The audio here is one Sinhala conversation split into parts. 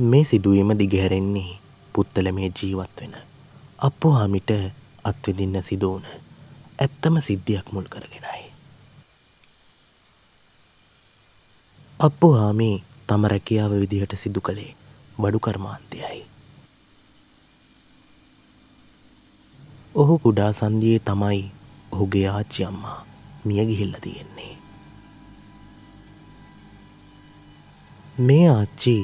මේ සිදුවීම දිගහැරෙන්නේ පුත්තලමේ ජීවත් වෙන අප්පුහාමිට අත්විඳින්න සිදු වුණ ඇත්තම සිද්ධියක් මුල් කරගෙනයි. අප්පුහාමි තම රැකියාව විදිහට සිදු කළේ වඩු කර්මාන්තයයි. ඔහු කුඩා සන්දියේ තමයි ඔහුගේ ආච්චි අම්මා මිය ගිහිල්ලා තියෙන්නේ. මේ ආච්චි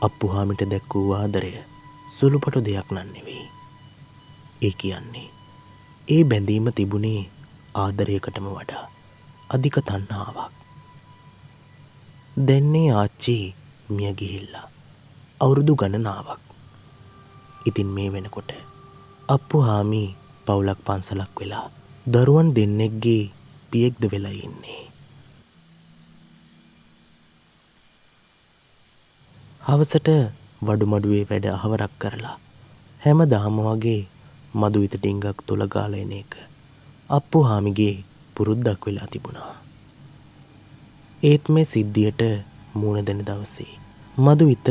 අප්පුහාමිට දැක් වූ ආදරය සුළුපටු දෙයක් නන් නෙවෙයි. ඒ කියන්නේ ඒ බැඳීම තිබුණේ ආදරයකටම වඩා අධික තණ්හාවක්. දැන්නේ ආච්චි මිය ගිහිල්ලා අවුරුදු ගණනාවක්. ඉතින් මේ වෙනකොට අප්පුහාමි පවුලක් පන්සලක් වෙලා දරුවන් දෙන්නෙක්ගේ පියෙක්ද වෙලා ඉන්නේ. හවසට වඩුමඩුවේ වැඩ අහවරක් කරලා හැමදාම වගේ මදු විත ටිංගක් තුල ගාලා එන එක අප්පුහාමිගේ පුරුද්දක් වෙලා තිබුණා. ඒත් මේ සිද්ධියට මූණ දෙන දවසේ මදු විත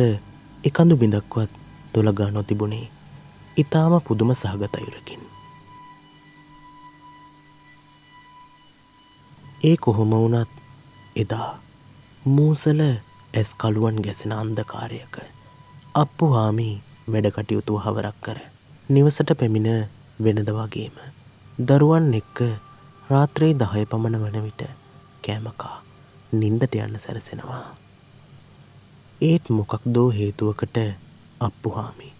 එකඳු බිඳක්වත් තුල ගා නොතිබුණේ ඊටාම පුදුම සහගත අයුරකින්. ඒ කොහොම වුණත් එදා මූසල ඇස් කළුවන් ගැසෙන අන්ධකාරයක අප්පුහාමි වැඩ කටයුතු හවරක් කර නිවසට පැමිණ වෙනද වගේම දරුවන් එක්ක රාත්‍රී 10 පමණ වන විට කෑම කා නිින්දට යන්න සැරසෙනවා. ඒත් මොකක්දෝ හේතුවකට අප්පුහාමි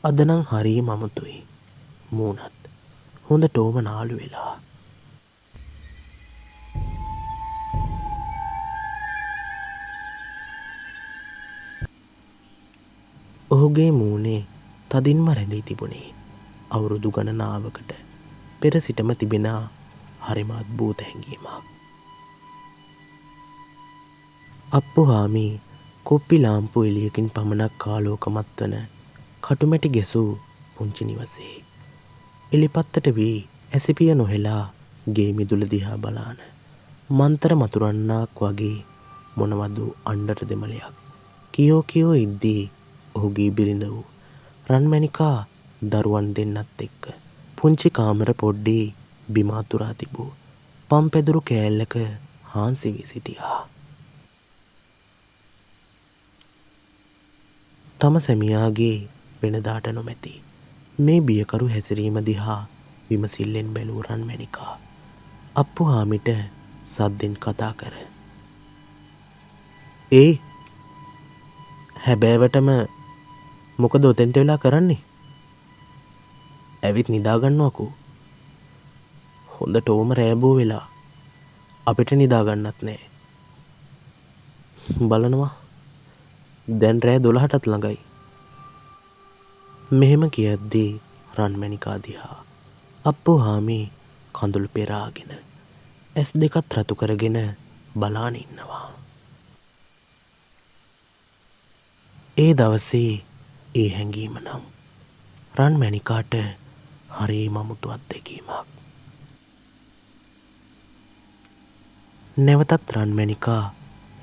අද නම් හරියම අමුතුයි. මූණත් හොඳටම නාලු වෙලා. ඔහුගේ මූණේ තදින්ම රැඳී තිබුණේ අවුරුදු ගණනාවකට පෙර සිටම තිබෙන හරිම අද්භූත හැඟීමක්. අප්පුහාමි කුප්පි ලාම්පු එළියකින් පමණක් ආලෝකමත් වන කටුමැටි ගැසූ පුංචි නිවසේ එලිපත්තට වී ඇසිපිය නොහෙලා ගේ මිදුල දිහා බලාන මන්තර මතුරන්නාක් වගේ මොනවදු අණ්ඩට දෙමලයක් කියෝ කියෝ ඉද්දී ඔහුගේ බිරිඳ වූ රන්මැණිකා දරුවන් දෙන්නත් එක්ක පුංචි කාමර පොඩ්ඩේ බිම අතුරා තිබූ පම්පැදුරු කෑල්ලක හාන්සි වී සිටියා. තම සැමියාගේ වෙනදාට නොමැති මේ බියකරු හැසිරීම දිහා විමසිල්ලෙන් බැලූ රන්මැණිකා අප්පුහාමිට සද්දෙන් කතා කර හැබෑවටම මොකද ඔතෙන්ට වෙලා කරන්නේ? ඇවිත් නිදාගන්නවකෝ. හොඳට ඕම රෑබෝ වෙලා අපිට නිදාගන්නත් නෑ. බලනවා දැන් රෑ 12ටත් ළඟයි. මෙහෙම කියද්දී රන්මැණිකා දිහා අප්පුහාමි කඳුළු පෙරාගෙන ඇස් දෙකත් රතු කරගෙන බලාන ඉන්නවා. ඒ දවසේ ඒ හැඟීම නම් රන්මැණිකාට හරිම අමුතු අත්දැකීමක්. නැවතත් රන්මැණිකා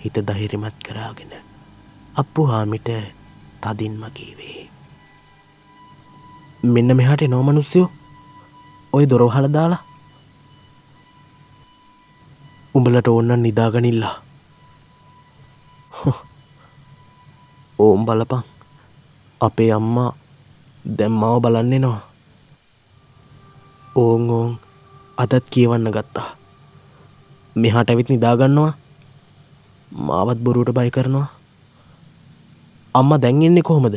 හිත ධෛර්යමත් කරාගෙන අප්පුහාමිට තදින්ම කීවේ මෙන්න මෙහාට එනවා මිනිස්සුયો. ඔය දොර වහලා දාලා උඹලට ඕන නම් නිදාගනිල්ලා. ඕම් බලපන් අපේ අම්මා දැන් මාව බලන්න එනවා. ඕන් අදත් කියවන්න ගත්තා. මෙහාට ඇවිත් නිදාගන්නවා. මාවත් බොරුවට බය කරනවා. අම්මා දැන් එන්නේ කොහමද?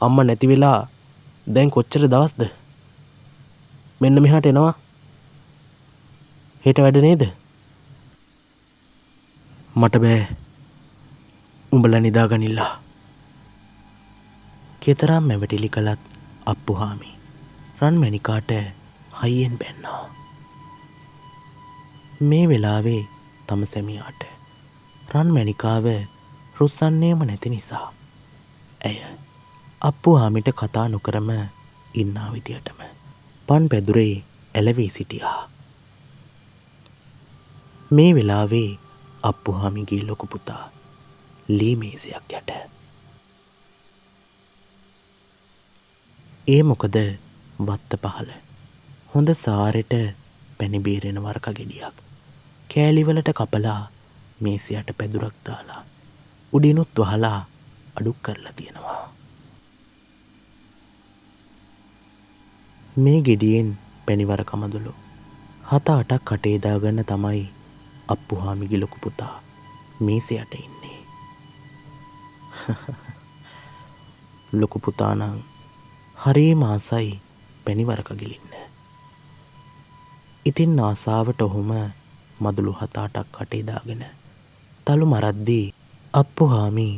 අම්මා නැති වෙලා දැන් කොච්චර දවස්ද? මෙන්න මෙහාට එනවා. හෙට වැඩ නේද? මට බෑ. උඹලා නිදාගනිල්ලා. කෙතරම් මැවටිලි කළත් අප්පුහාමි රන්මැණිකාට හයියෙන් බැන්නා. මේ වෙලාවේ තම සැමියාට රන්මැණිකාව රුස්සන්නේම නැති නිසා ඇය අප්පුහාමිට කතා නොකරම ඉන්නා විදියටම පන් පැදුරේ ඇලවී සිටියා. මේ වෙලාවේ අප්පුහාමිගේ ලොකු පුතා ලී මේසයක් යට ඒ මොකද වත්ත පහල හොඳ සාරෙට පැණි බීරෙන වරක ගෙඩියක් කෑලිවලට කපලා මේසයට පැදුරක් දාලා උඩිනුත් වහලා අඩුක් කරලා තියෙනවා. මේ ගෙඩියෙන් පැණිවර කමදුළු 7-8ක් කටේ දාගන්න තමයි අප්පුහාමිගේ ලොකු පුතා මේසයට ඉන්නේ. ලොකු පුතා නම් හරිම ආසයි පැණිවරක ගිලින්න. ඉතින් ආසාවට ඔහුම මදුළු 7-8ක් කටේ දාගෙන තලු මරද්දී අප්පුහාමි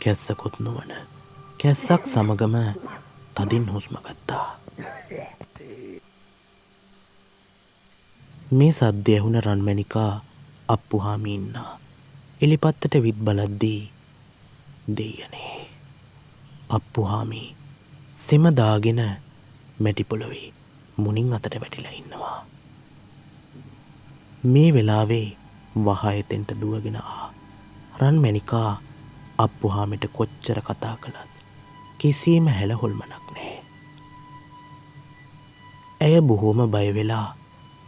කැස්සකුත් නොවන කැස්සක් සමගම තදින් හුස්ම ගත්තා. මේ සද්දය ඇහුණ රන්මැණිකා අප්පුහාමි ඉන්නා එලිපත්තට විත් බලද්දී දෙයනේ අප්පුහාමි සෙම දාගෙන මැටි පොළොවේ මුණින් අතට වැටිලා ඉන්නවා. මේ වෙලාවේ වහ එතෙන්ට දුවගෙන රන්මැණිකා අප්පුහාමිට කොච්චර කතා කළත් කිසිම හැල හොල්මනක් නැහැ. ඇය බොහෝම බය වෙලා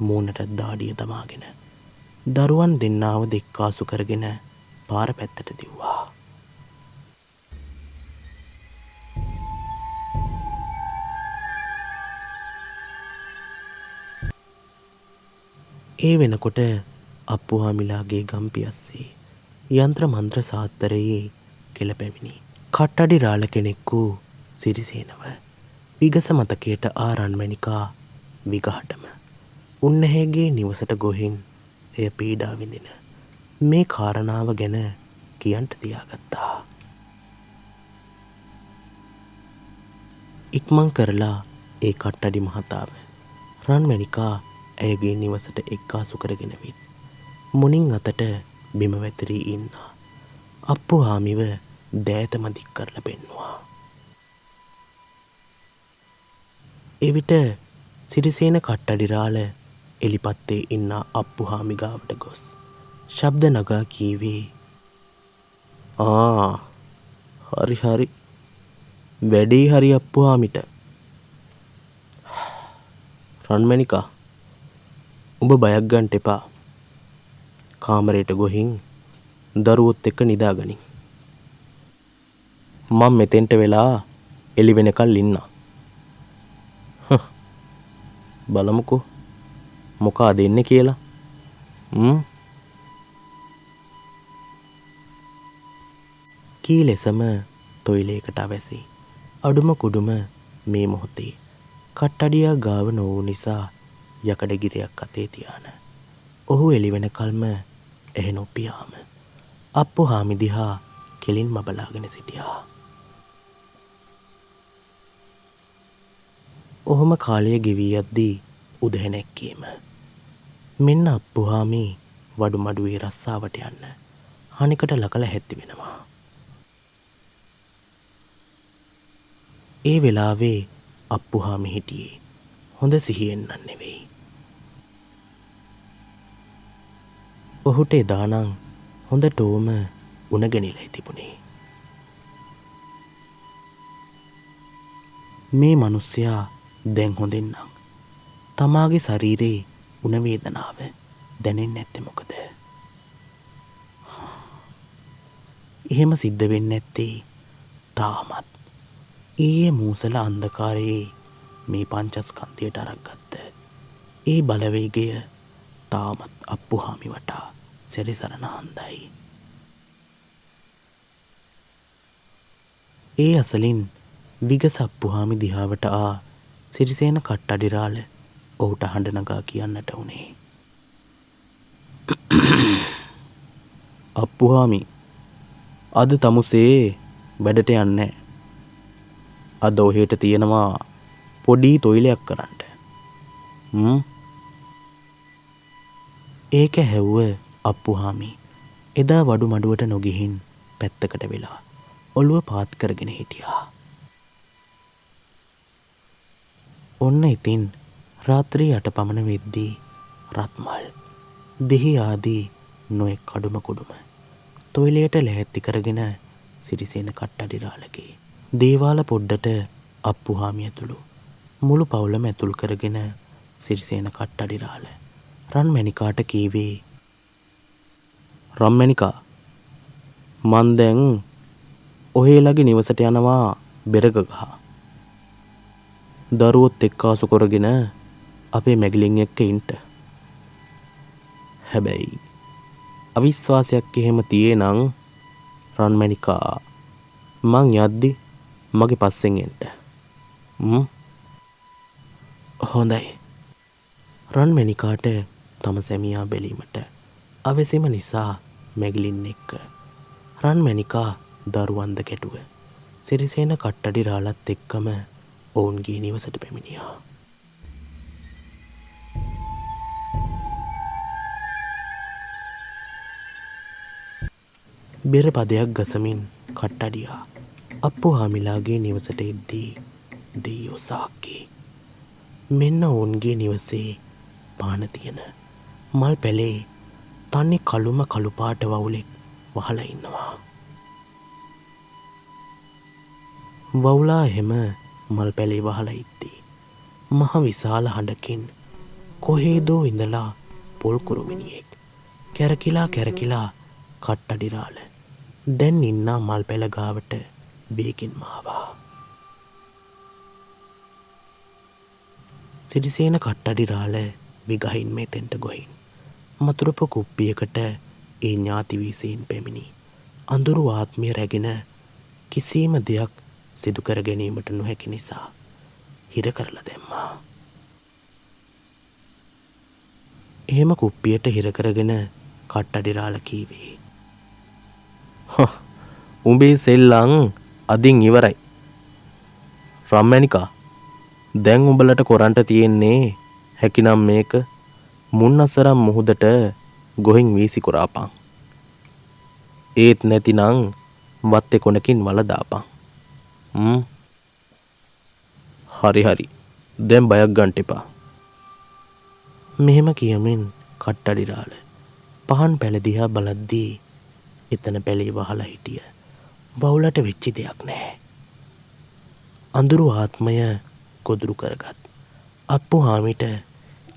මූණට දාඩිය දමාගෙන දරුවන් දෙන්නාව දෙක්කාසු කරගෙන පාර පැත්තට දිව්වා. ඒ වෙනකොට අප්පුහාමිලාගේ ගම්පියස්සේ යන්ත්‍ර මන්ත්‍ර සාත්තරයේ කෙළපැමිණි කට්ටඩි රාළ කෙනෙක් වූ සිරිසේනව විගස මතකයට රන්මැණිකා විගහටම උන්නැහැගේ නිවසට ගොහින් එය පීඩා විඳින මේ කාරණාව ගැන කියන්ට තියාගත්තා. ඉක්මන් කරලා ඒ කට්ටඩි මහතාව රන්මැණිකා ඇයගේ නිවසට එක්කාසු කරගෙන විත් මුණින් අතට බිම වැතිරී ඉන්න අප්පුහාමිව දෑතම දික් කරලා පෙන්නවා. එවිට සිරිසේන කට්ටඩිරාල එලිපත්තේ ඉන්න අප්පුහාමි ගාවට ගොස් ශබ්ද නගා කීවේ හරි වැඩේ හරි අප්පුහාමිට. රන්මැණිකා උඹ බයක් ගන්ට එපා. කාමරයට ගොහින් දරුවොත් එක්ක නිදාගනින්. මම මෙතෙන්ට වෙලා එළි වෙනකල් ඉන්න. බලමුකෝ මොකා දෙන්නේ කියලා. කී ලෙසම තොයිලයකට අවැසි අඩුම කුඩුම මේ මොහොතේ කට්ටඩියා ගාව නොවූ නිසා යකඩගිරයක් අතේ තියාන ඔහු එළිවෙන කල්ම එහි නොපියාම අප්පුහාමි දිහා කෙලින්ම බලාගෙන සිටියා. ඔහොම කාලය ගෙවී යද්දී උදැහැනැක්කීම මෙන්න අප්පුහාමි වඩු මඩුවේ රස්සාවට යන්න හනිකට ලකල හැත්ති වෙනවා. ඒ වෙලාවේ අප්පුහාමි හිටියේ හොඳ සිහියෙන් නෙවෙයි. ඔහුට එදානම් හොඳටෝම උණගැනිලා තිබුණේ. මේ මිනිස්සයා දැන් හොඳින් නම් තමාගේ ශරීරේ උණ වේදනාව දැනෙන්නේ නැත්තේ මොකද? එහෙම සිද්ධ වෙන්නේ නැත්තේ තාමත් ඊයේ මූසල අන්ධකාරයේ මේ පංචස්කන්ධයට අරක්ගත්ත ඒ බලවේගය තාමත් අප්පුහාමි වටා සැරිසරන හන්දයි. ඒ අසලින් විගස අප්පුහාමි දිහාවට සිරිසේන කට්ටඩිරාල ඔහුට හඬ නගා කියන්නට උනේ. අප්පුහාමි අද තමුසේ වැඩට යන්නේ. අද ඔහෙට තියෙනවා පොඩි තොයිලයක් කරන්න. ඒක හැව්ව අප්පුහාමි එදා වඩු මඩුවට නොගිහින් පැත්තකට වෙලා ඔළුව පාත් කරගෙන හිටියා. ඔන්න ඉතින් රාත්‍රී 8 පමණ වෙද්දී රත්මල් දෙහි ආදී නොයෙක් කඩුම කුඩුම තොයිලයට ලැහැත්ති කරගෙන සිරිසේන කට්ටඩිරාලගේ දේවාල පොඩ්ඩට අප්පුහාමි ඇතුළු මුළු පවුලම ඇතුල් කරගෙන සිරිසේන කට්ටඩිරාල රන්මැණිකාට කීවේ, රන්මැණිකා මන් දැන් ඔහේලගේ නිවසට යනවා බෙරග ගහ. දරුවොත් එක්කාසු කරගෙන අපේ මැගිලින් එක්ක ඉන්ට. හැබැයි අවිශ්වාසයක් එහෙම තියේ නං රන්මැණිකා මං යද්දි මගේ පස්සෙන් එන්ට. හොඳයි. රන්මැණිකාට තම සැමියා බැලීමට අවැසිම නිසා මැගිලින් එක්ක රන්මැණිකා දරුවන්ද කැටුව සිරිසේන කට්ටඩිරාලත් එක්කම ඔවුන්ගේ නිවසට පැමිණියා. බෙර පදයක් ගසමින් කට්ටඩියා අප්පුහාමිලාගේ නිවසට එද්දී දෙයියෝ සාක්කි. මෙන්න ඔවුන්ගේ නිවසේ පාන තියෙන මල් පැලේ තන්නේ කළුම කළුපාට වවුලෙක් වහලා ඉන්නවා. වවුලා එහෙම මල් පැලේ වහලා ඉද්දී මහ විශාල හඬකින් කොහේදෝ ඉඳලා පොල් කුරුමිනියෙක් කැරකිලා කට්ටඩිරාල දැන් ඉන්නා මල් පැල ගාවට බේකින් මාවා. සිරිසේන කට්ටඩිරාල විගහින් මේ තෙන්ට ගොහින් මතුරුප කුප්පියකට ඒ ඥාති වීසීන් පැමිණි අඳුරු ආත්මය රැගෙන කිසිම දෙයක් සිදු කර ගැනීමට නොහැකි නිසා හිර කරලා දැම්මා. එහෙම කුප්පියට හිර කරගෙන කට්ටඩිරාල කීවේ, උඹේ සෙල්ලං අදින් ඉවරයි. රන්මැණිකා දැන් උඹලට කොරන්ට තියෙන්නේ හැකිනම් මේක මුන්නසරම් මුහුදට ගොහින් වීසි කොරාපන්. ඒත් නැතිනම් වත්තේ කොනකින් වලදාපන්. හරි දැන් බයක් ගන්ට එපා. මෙහෙම කියමින් කට්ටඩිරාල පහන් පැල දිහා බලද්දී එතන පැලේ වහලා හිටිය වවුලට වෙච්චි දෙයක් නැහැ. අඳුරු ආත්මය ගොදුරු කරගත් අප්පුහාමිට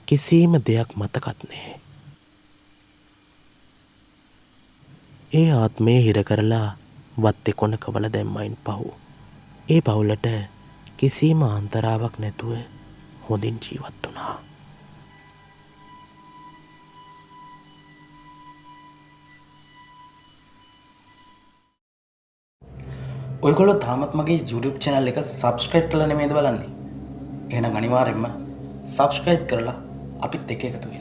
කිසිම දෙයක් මතකත් නැහැ. ඒ ආත්මය හිර කරලා වත්තේ කොනක වල දැම්මයින් පහු ඒ පවුලට කිසිම අන්තරාවක් නැතුව හොඳින් ජීවත් වුණා. ඔයගොල්ලෝ තාමත් මගේ YouTube channel එක subscribe කරලා නෙමෙයිද බලන්නේ? එහෙනම් අනිවාර්යෙන්ම subscribe කරලා අපිත් එක්ක එකතු වෙන්න.